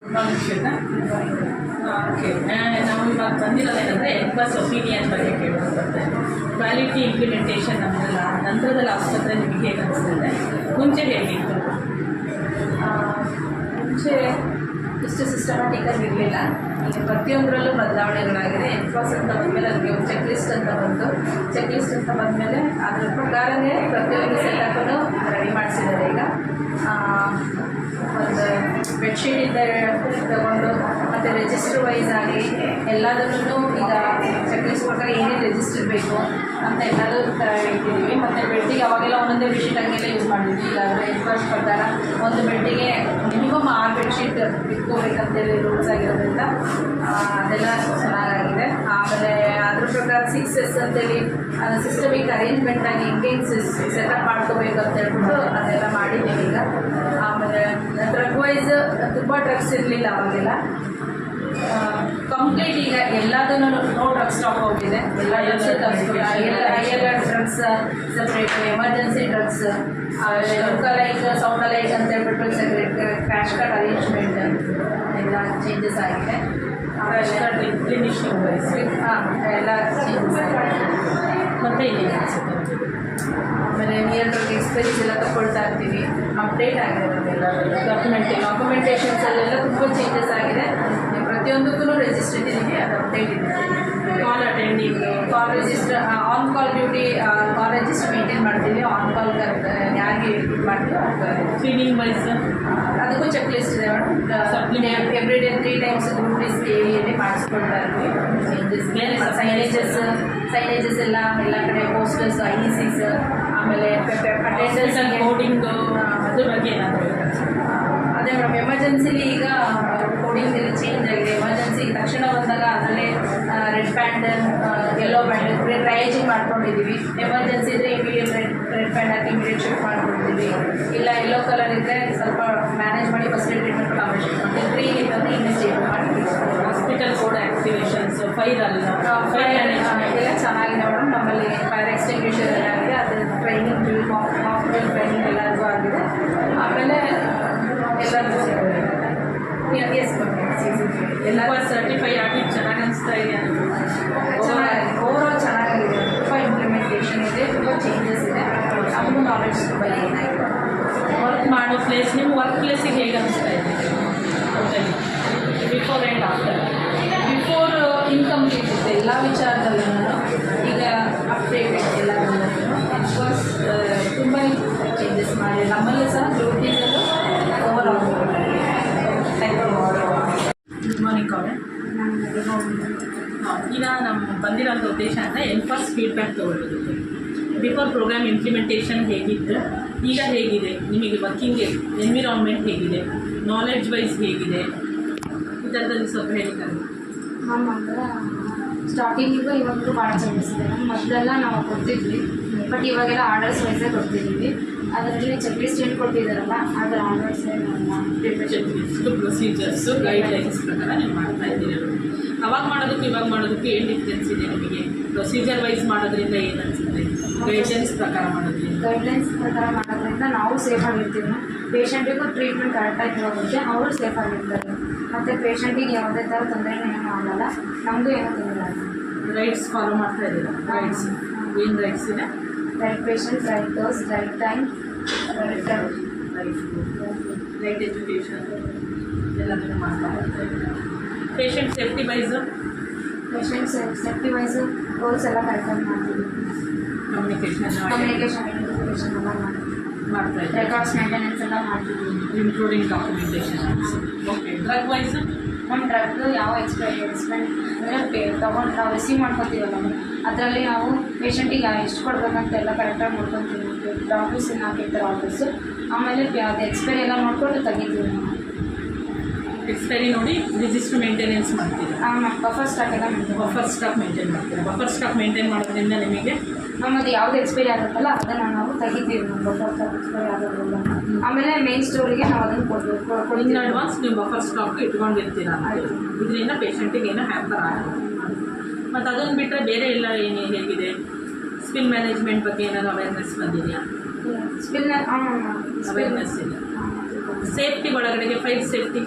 Okay, ನಾವು ಇವಾಗ ಬಂದಿರೋದೇನೆಂದರೆ bus opinion ಬಗ್ಗೆ ಕೇಳೋದು. ಕ್ವಾಲಿಟಿ ಇಂಪ್ಲಿಮೆಂಟೇಷನ್ ನಮ್ಮದಲ್ಲ ನಂತರದಲ್ಲಿ ಆಸ್ಪತ್ರೆ ನಿಮಗೆ ಹೇಗೆ ಅನಿಸ್ತದೆ? ಮುಂಚೆ ಹೇಗಿತ್ತು? ಮುಂಚೆ ಇಷ್ಟು ಸಿಸ್ಟಮ್ಯಾಟಿಕಾಗಿ ಇರಲಿಲ್ಲ. ಈಗ ಪ್ರತಿಯೊಂದರಲ್ಲೂ ಬದಲಾವಣೆಗಳಾಗಿದೆ. ಎನ್ಫಾಸ್ ಅಂತ ಬಂದಮೇಲೆ ಅದಕ್ಕೆ ಒಂದು ಚೆಕ್ಲಿಸ್ಟ್ ಅಂತ ಬಂದಮೇಲೆ ಅದ್ರ ಪ್ರಕಾರನೇ ಪ್ರತಿಯೊಂದು ಸೆಟಪ್ಪನ್ನು ರೆಡಿ ಮಾಡಿಸಿದ್ದಾರೆ. ಈಗ ಒಂದು ಬೆಡ್ಶೀಟಿಂದ ತಗೊಂಡು ಮತ್ತು ರಿಜಿಸ್ಟರ್ ವೈಸ್ ಆಗಿ ಎಲ್ಲದನ್ನೂ ಈಗ ಚೆಕ್ಲಿಸ್ಟ್ ಪ್ರಕಾರ ಏನೇನು ರಿಜಿಸ್ಟರ್ ಬೇಕು ಅಂತ ಎಲ್ಲದೂ ಇಟ್ಟಿದ್ದೀವಿ. ಮತ್ತು ಬೆಡ್ಡಿಗೆ ಅವಾಗೆಲ್ಲ ಒಂದೊಂದೇ ಬೆಡ್ಶೀಟ್ ಹಂಗೆಲ್ಲ ಯೂಸ್ ಮಾಡಿದ್ವಿ. ಈಗ ಅದರ ಎನ್ಫಾಸ್ ಪ್ರಕಾರ ಒಂದು ಬೆಡ್ಡಿಗೆ ಮಿನಿಮಮ್ 6 ಬೆಡ್ಶೀಟ್ ಇಟ್ಕೋಬೇಕಂತೇಳಿ ರೂಲ್ಸ್ ಆಗಿರೋದ್ರಿಂದ ಅದೆಲ್ಲ ಚೆನ್ನಾಗಾಗಿದೆ. ಆಮೇಲೆ ಅದ್ರ ಪ್ರಕಾರ 6S ಅಂತೇಳಿ ಅದು ಸಿಸ್ಟಮಿಕ್ ಅರೇಂಜ್ಮೆಂಟ್ ಆಗಿ ಹೆಂಗೆ ಸೆಟಪ್ ಮಾಡ್ಕೋಬೇಕು ಅಂತ ಹೇಳ್ಬಿಟ್ಟು ಅದೆಲ್ಲ ಮಾಡಿದ್ದೀವಿ ಈಗ. ಆಮೇಲೆ ಡ್ರಗ್ ವೈಸ್ ತುಂಬ ಡ್ರಗ್ಸ್ ಇರಲಿಲ್ಲ ಅವಾಗೆಲ್ಲ. ಕಂಪ್ಲೀಟ್ ಈಗ ಎಲ್ಲದನ್ನು ನೋ ಡ್ರಗ್ ಸ್ಟಾಕ್ ಹೋಗಿದೆ. ಎಲ್ಲ drugs ILR drugs separate, emergency drugs, like sound like ಅಂತ ಹೇಳ್ಬಿಟ್ಟು ಸಪ್ರೇಟ್, ಕ್ರ್ಯಾಶ್ ಕಾರ್ಡ್ ಅರೇಂಜ್ಮೆಂಟ್ ಎಲ್ಲ ಚೇಂಜಸ್ ಆಗಿದೆ. ಕ್ರ್ಯಾಶ್ ಕಾರ್ಡ್ ಕ್ಲಿನಿಷಿಂಗ್ ವೈಸ್ ಎಲ್ಲ ಚೇಂಜಸ್ ಆಗಿದೆ. ಮತ್ತು ಇನ್ನೇನು ಅನಿಸುತ್ತೆ? ಆಮೇಲೆ ನಿಯರ್ ಡ್ರಗ್ ಎಕ್ಸ್ಪೈರೀಸ್ ಎಲ್ಲ ತಗೊಳ್ತಾ ಇರ್ತೀವಿ. ಅಪ್ಡೇಟ್ ಆಗಿದೆ ನಮಗೆಲ್ಲ. ಡಾಕ್ಯುಮೆಂಟೇಷನ್ಸಲ್ಲೆಲ್ಲ ತುಂಬ ಚೇಂಜಸ್ ಆಗಿದೆ. ಪ್ರತಿಯೊಂದಕ್ಕೂ ರಿಜಿಸ್ಟರ್ ಇದೆ, ಅದು ಅಪ್ಡೇಟ್ ಇದೆ. Call attending, call register, on call duty, call register maintain ಮಾಡ್ತೀವಿ. ಆನ್ ಕಾಲ್ ಯಾರಿಗೆ ಇದು ಮಾಡ್ತೀವಿ ಕ್ಲೀನಿಂಗ್ ವೈಸ್ ಅದಕ್ಕೂ ಚೆಕ್ ಲಿಸ್ಟ್ ಇದೆ madam. Every day 3 times group list ಏರಿಯಲ್ಲಿ ಮಾಡಿಸ್ಕೊಳ್ತಾ ಇರ್ತೀವಿ. ಸೈನೇಜಸ್ ಎಲ್ಲ ಕಡೆ ಪೋಸ್ಟರ್ಸ್, IECs, ಆಮೇಲೆ ಅಟೆಂಡನ್ಸ್ ಕೋಡಿಂಗ್, ಅದ್ರ ಬಗ್ಗೆ ಏನಾದರೂ? ಅದೇ ಮೇಡಮ್, ಎಮರ್ಜೆನ್ಸಿಲಿ ಈಗ ಕೋಡಿಂಗ್ ಎಲ್ಲ ಚೇಂಜ್ ಆಗಿದೆ. ಎಮರ್ಜೆನ್ಸಿ ತಕ್ಷಣ ಬಂದಾಗ ಅದರಲ್ಲೇ ರೆಡ್ ಬ್ಯಾಂಡ್, ಯೆಲ್ಲೋ ಬ್ಯಾಂಡ್ ಟ್ರಯೇಜಿಂಗ್ ಮಾಡ್ಕೊಂಡಿದ್ದೀವಿ. ಎಮರ್ಜೆನ್ಸಿ ಇದ್ದರೆ ಇಮಿಡಿಯೇಟ್ ರೆಡ್ ಬ್ಯಾಂಡ್ ಹಾಕಿ ಇಮಿಡಿಯೇಟ್ ಶಿಫ್ಟ್ ಮಾಡ್ಕೊಂಡಿದ್ದೀವಿ. ಇಲ್ಲ ಯೆಲ್ಲೋ ಕಲರ್ ಇದ್ದರೆ ಸ್ವಲ್ಪ ಮ್ಯಾನೇಜ್ ಮಾಡಿ ಫಸ್ಟ್ ಏಡ್ ಟ್ರೀಟ್ಮೆಂಟ್ ಆಮೇಲೆ ಶಿಫ್ಟ್ ಮಾಡ್ತೀವಿ. ಗ್ರೀನ್ ಇದ್ದರೆ ಇನ್ವೆಸ್ಟಿಗೇಟ್ ಮಾಡ್ತೀವಿ. ಹಾಸ್ಪಿಟಲ್ ಕೋಡ್ ಆ್ಯಕ್ಟಿವೇಷನ್ಸ್, ಫೈರ್ ಎಲ್ಲ ಚೆನ್ನಾಗಿದೆ ಮೇಡಮ್. ನಮ್ಮಲ್ಲಿ ಫೈರ್ ಎಕ್ಸ್ಟಿಂಗ್ವಿಷರ್ ಎಲ್ಲ ಆಗಿದೆ. ಅದು ಟ್ರೈನಿಂಗ್, ಹಾಸ್ಪಿಟಲ್ ಟ್ರೈನಿಂಗ್ ಎಲ್ಲರಿಗೂ ಆಗಿದೆ. ಆಮೇಲೆ ಎಲ್ಲರಿಗೂ ಎಲ್ಲ ಸರ್ಟಿಫೈ ಆಗಿ ಚೆನ್ನಾಗಿ ಅನಿಸ್ತಾ ಇದೆ. ಚೆನ್ನಾಗಿದೆ, ಓವರಾಲ್ ಚೆನ್ನಾಗಿದೆ. ತುಂಬ ಇಂಪ್ಲಿಮೆಂಟೇಷನ್ ಇದೆ, ತುಂಬ ಚೇಂಜಸ್ ಇದೆ. ನಮಗೂ ನಾಲೆಡ್ಜ್ ತುಂಬ ಏನಾಗಿದೆ. ವರ್ಕ್ ಮಾಡೋ ಪ್ಲೇಸ್, ನಿಮ್ಮ ವರ್ಕ್ ಪ್ಲೇಸಿಗೆ ಹೇಗೆ ಅನಿಸ್ತಾ ಇದೆ? Before and after? Before incomplete ಇತ್ತು ಎಲ್ಲ ವಿಚಾರದಲ್ಲೂ. ಈಗ ಅಪ್ಡೇಟೆಡ್ ಎಲ್ಲದಲ್ಲೂ ಅಫ್ಕೋರ್ಸ್ ತುಂಬ ಚೇಂಜಸ್ ಮಾಡಿ ನಮ್ಮಲ್ಲೂ ಸಹ ಡ್ಯೂಟೀಸಲ್ಲೂ ಓವರ್ ಗುಡ್ ಮಾರ್ನಿಂಗ್ ಕಾವ್ಯ. ಈಗ ನಮ್ಮ ಬಂದಿರೋಂಥ ಉದ್ದೇಶ ಅಂದರೆ ಎನ್ಫಾಸ್ ಫೀಡ್ಬ್ಯಾಕ್ ತೊಗೊಳ್ಳೋದು. ಬಿಫೋರ್ ಪ್ರೋಗ್ರಾಮ್ ಇಂಪ್ಲಿಮೆಂಟೇಷನ್ ಹೇಗಿತ್ತು, ಈಗ ಹೇಗಿದೆ, ನಿಮಗೆ ವರ್ಕಿಂಗ್ ಎನ್ವಿರಾನ್ಮೆಂಟ್ ಹೇಗಿದೆ, ನಾಲೆಡ್ಜ್ ವೈಸ್ ಹೇಗಿದೆ, ಇದರಲ್ಲಿ ಸ್ವಲ್ಪ ಹೇಳಿದ್ದಾರೆ. ಮ್ಯಾಮ್ ಅಂದರೆ ಸ್ಟಾರ್ಟಿಂಗಿಗೂ ಇವಾಗಲೂ ಭಾಳ ಚೇಂಜಸ್ ಇದೆ. ಮೊದಲೆಲ್ಲ ನಾವು ಕೊಡ್ತಿದ್ವಿ, ಬಟ್ ಇವಾಗೆಲ್ಲ ಆರ್ಡರ್ಸ್ ವೈಸೇ ಕೊಡ್ತಿದ್ದೀವಿ. ಅದರಲ್ಲಿ ಚೆಕ್ ಲಿಸ್ಟ್ ಏನು ಕೊಟ್ಟಿದ್ದಾರಲ್ಲ ಅದರ ಆರ್ಡರ್ಸೇ ಚೆಕ್ ಲಿಸ್ಟು, ಪ್ರೊಸೀಜರ್ಸು, ಗೈಡ್ಲೈನ್ಸ್ ಪ್ರಕಾರ ನೀವು ಮಾಡ್ತಾ ಇದ್ದೀರಿ. ಅವಾಗ ಮಾಡೋದಕ್ಕೆ ಇವಾಗ ಮಾಡೋದಕ್ಕೆ ಏನು ಡಿಫ್ರೆನ್ಸ್ ಇದೆ ನಿಮಗೆ? ಪ್ರೊಸೀಜರ್ ವೈಸ್ ಮಾಡೋದ್ರಿಂದ ಏನು ಅನಿಸುತ್ತೆ? ಗೈಡ್ಲೈನ್ಸ್ ಪ್ರಕಾರ ಮಾಡೋದ್ರಿಂದ ನಾವು ಸೇಫಾಗಿರ್ತೀವಿ. ಪೇಷಂಟಿಗೂ ಟ್ರೀಟ್ಮೆಂಟ್ ಕರೆಕ್ಟಾಗಿ ಹೋಗುತ್ತೆ, ಅವರು ಸೇಫಾಗಿರ್ತಾರೆ. ಮತ್ತು ಪೇಷಂಟಿಗೆ ಯಾವುದೇ ಥರ ತೊಂದರೆನೂ ಏನೂ ಆಗಲ್ಲ, ನಮಗೂ ಏನೂ ತೊಂದರೆ ಆಗಲ್ಲ. ರೈಟ್ಸ್ ಫಾಲೋ ಮಾಡ್ತಾ ಇದ್ದೀರಾ? ರೈಟ್ಸ್ ಏನು ರೈಟ್ಸ್ ಇದೆ? Right patient, right dose, right time, right education ಎಲ್ಲದನ್ನು ಮಾಡ್ತಾ ಇದ್ದೀರಾ? Patient safety wise, patient safety wise goals ಎಲ್ಲ ಕರೆಕ್ಟಾಗಿ ಮಾಡ್ತೀವಿ. ಕಮ್ಯುನಿಕೇಷನ್ ಎಲ್ಲ ಮಾಡ್ತಾ ಇದ್ದೀವಿ. ರೆಕಾರ್ಡ್ಸ್ ಮೇಂಟೆನೆನ್ಸ್ ಎಲ್ಲ ಮಾಡ್ತೀವಿ, including documentation. Okay, drug wise ನಮ್ಮ ಡ್ರಗ್ ಯಾವ ಎಕ್ಸ್ಪೆರಿಮೆಂಟ್ ಅಂದರೆ ತೊಗೊಂಡು ನಾವು ರಿಸೀವ್ ಮಾಡ್ಕೊತೀವಲ್ಲ ಅದರಲ್ಲಿ ನಾವು ಪೇಷಂಟಿಗೆ ಎಷ್ಟು ಕೊಡಬೇಕಂತ ಎಲ್ಲ ಕರೆಕ್ಟಾಗಿ ನೋಡ್ಕೊತೀವಿ. ಡಾಕ್ಟರ್ಸ್ ಏನು ಹಾಕಿರ್ತಾರೆ ಆರ್ಡರ್ಸು, ಆಮೇಲೆ ಅದು ಎಕ್ಸ್ಪೈರಿ ಎಲ್ಲ ನೋಡಿಕೊಂಡು ತೆಗಿತೀವಿ ನಾವು. ಎಕ್ಸ್ಪೈರಿ ನೋಡಿ ರಿಜಿಸ್ಟರ್ ಮೇಂಟೆನೆನ್ಸ್ ಮಾಡ್ತೀವಿ. ಬಫರ್ ಸ್ಟಾಕ್ ಎಲ್ಲ ಬಫರ್ ಸ್ಟಾಕ್ ಮೇಂಟೈನ್ ಮಾಡ್ತೀವಿ. ಬಫರ್ ಸ್ಟಾಕ್ ಮೇಂಟೈನ್ ಮಾಡೋದ್ರಿಂದ ನಿಮಗೆ ನಮ್ಮದು ಯಾವುದು ಎಕ್ಸ್ಪೈರಿ ಆಗುತ್ತಲ್ಲ ಅದನ್ನು ನಾವು ತೆಗಿತೀವಿ. ನಮ್ಮ ಬಫರ್ ಸ್ಟಾಕ್ ಎಕ್ಸ್ಪೈರಿ ಆಗೋದ್ರಿಂದ ಆಮೇಲೆ ಮೇನ್ ಸ್ಟೋರಿಗೆ ನಾವು ಅದನ್ನು ಕೊಡ್ತೀವಿ. ಇನ್ ಅಡ್ವಾನ್ಸ್ ನೀವು ಬಫರ್ ಸ್ಟಾಕ್ ಇಟ್ಕೊಂಡಿರ್ತೀರ, ಇದರಿಂದ ಪೇಷಂಟಿಗೆ ಏನೋ ಹ್ಯಾಂಪರ್ ಆಗುತ್ತೆ. ಮತ್ತು ಅದನ್ನು ಬಿಟ್ಟರೆ ಬೇರೆ ಎಲ್ಲ ಏನು ಹೇಗಿದೆ? ಸ್ಪಿಲ್ ಮ್ಯಾನೇಜ್ಮೆಂಟ್ ಬಗ್ಗೆ ಏನಾದರೂ ಅವೇರ್ನೆಸ್ ಬಂದಿದೆಯಾ? ಸ್ಪಿಲ್ ಅವೇರ್ನೆಸ್ ಇದೆ. ಸೇಫ್ಟಿ ಒಳಗಡೆಗೆ ಫೈರ್ ಸೇಫ್ಟಿ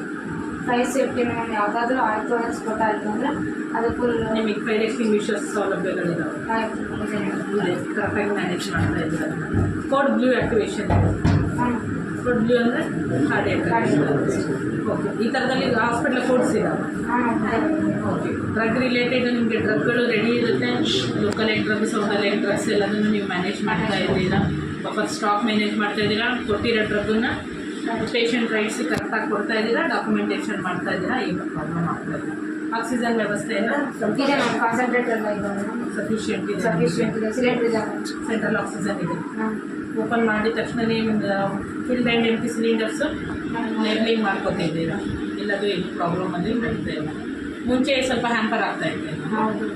ಫೈರ್ ಸೇಫ್ಟಿ ನಮಗೆ ಯಾವುದಾದ್ರೂ ಆಯಿತು ಅಂದರೆ ಸ್ಫೋಟ ಆಯಿತು ಅಂದರೆ ಅದು ಫುಲ್ ನಿಮಗೆ ಫೈರ್ ಎಕ್ಸ್ಟಿಂಗ್ವಿಷರ್ಸ್ ಸೌಲಭ್ಯಗಳಿದಾವೆ ಇದೆ, ಕರೆಕ್ಟಾಗಿ ಮ್ಯಾನೇಜ್ ಮಾಡ್ತಾ ಇದ್ದಾರೆ. ಕೋಡ್ ಬ್ಲೂ ಆ್ಯಕ್ಟಿವೇಶನ್ ಇದೆ. ಕೋಡ್ ಬ್ಲೂ ಅಂದರೆ ಕಾರ್ಡಿಯಾಕ್. ಓಕೆ, ಈ ಥರದಲ್ಲಿ ಹಾಸ್ಪಿಟ್ಲ್ ಕೋಡ್ಸ್ ಇದಾವೆ. ಓಕೆ, ಡ್ರಗ್ ರಿಲೇಟೆಡ್ ನಿಮಗೆ ಡ್ರಗ್ಗಳು ರೆಡಿ ಇರುತ್ತೆ. Local egg drugs, outer egg drugs ಎಲ್ಲದನ್ನು ನೀವು ಮ್ಯಾನೇಜ್ ಮಾಡ್ತಾ ಇದ್ದೀರಾ. ಬಫರ್ ಸ್ಟಾಕ್ ಮ್ಯಾನೇಜ್ ಮಾಡ್ತಾ ಇದ್ದೀರಾ. ಕೊಟ್ಟಿರೋ ಡ್ರಗ್ಗನ್ನು ಪೇಷಂಟ್ ರೈಟ್ಸ್ ಕರೆಕ್ಟಾಗಿ ಕೊಡ್ತಾ ಇದ್ದೀರಾ. ಡಾಕ್ಯುಮೆಂಟೇಷನ್ ಮಾಡ್ತಾ ಇದ್ದೀರಾ. ಏನು ಪ್ರಾಬ್ಲಮ್ ಆಗ್ತಾ ಇಲ್ಲ. ಆಕ್ಸಿಜನ್ ವ್ಯವಸ್ಥೆ ಎಲ್ಲ ಇದೆ, ನಮ್ಮ ಕಾನ್ಸಂಟ್ರೇಟ್ ಎಲ್ಲ ಇದ್ದಾವೆ, ಸಫಿಷಿಯೆಂಟ್ ಇದೆ. ಸಫಿಷಿಯೆಂಟ್ ಇದೆ. ಸಿಲಿಂಡರ್ ಇದೆ, ಸೆಂಟ್ರಲ್ ಆಕ್ಸಿಜನ್ ಇದೆ. ಓಪನ್ ಮಾಡಿದ ತಕ್ಷಣವೇ filled and empty cylinders labelling ಮಾಡ್ಕೊತಿದ್ದೀರಾ. ಎಲ್ಲದು ಏನು ಪ್ರಾಬ್ಲಮಲ್ಲಿ ನಡೀತಾ ಇಲ್ಲ. ಮುಂಚೆ ಸ್ವಲ್ಪ ಹ್ಯಾಂಪರ್ ಆಗ್ತಾ ಇತ್ತು. ಹೌದು.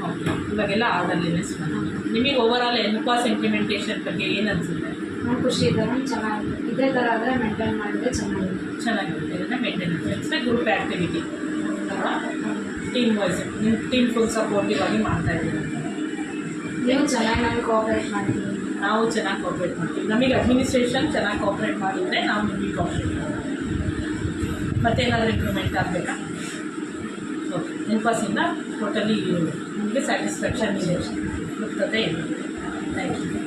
ಓಕೆ, ಇವಾಗೆಲ್ಲ ಆರ್ಡರ್ಲಿನೆಸ್ ಬಂದಿದೆ. ನಿಮಗೆ ಓವರಾಲ್ ಎನ್ಪಾಸ್ ಇಂಪ್ಲಿಮೆಂಟೇಷನ್ ಬಗ್ಗೆ ಏನು ಅನಿಸುತ್ತೆ? ನಾನು ಖುಷಿ ಇದ್ದಾನೆ, ಚೆನ್ನಾಗಿದೆ. ಇದೇ ಥರ ಆದರೆ ಮೇಂಟೈನ್ ಮಾಡಿದರೆ ಚೆನ್ನಾಗಿರುತ್ತೆ. ಇದನ್ನು ಮೇಂಟೆನೆನ್ಸ್ ಗ್ರೂಪ್ ಆ್ಯಕ್ಟಿವಿಟಿ ಅಲ್ವಾ? ಟೀಮ್ ವೈಸ್ ನಿಮ್ಮ ಟೀಮ್ ಫುಲ್ ಸಪೋರ್ಟಿವ್ ಆಗಿ ಮಾಡ್ತಾ ಇದ್ದೀವಿ. ನೀವು ಚೆನ್ನಾಗಿ ನನಗೆ ಕೋಆಪ್ರೇಟ್ ಮಾಡ್ತೀವಿ. ನಾವು ಚೆನ್ನಾಗಿ ಕೋಆಪ್ರೇಟ್ ಮಾಡ್ತೀವಿ. ನಮಗೆ ಅಡ್ಮಿನಿಸ್ಟ್ರೇಷನ್ ಚೆನ್ನಾಗಿ ಕೋಆಪ್ರೇಟ್ ಮಾಡಿದರೆ ನಾವು ನಿಮಗೆ ಕೋಆಪ್ರೇಟ್ ಮಾಡ್ತೀವಿ. ಮತ್ತೇನಾದರೂ ಇಂಪ್ರೂವ್ಮೆಂಟ್ ಆಗಬೇಕಾ? ಓಕೆ, ಎನ್ಪಾಸಿಂದ ಟೋಟಲಿ ನಿಮಗೆ ಸ್ಯಾಟಿಸ್ಫ್ಯಾಕ್ಷನ್ ಇದೆ, ಮುಕ್ತತೆ ಇದೆ. Thank you.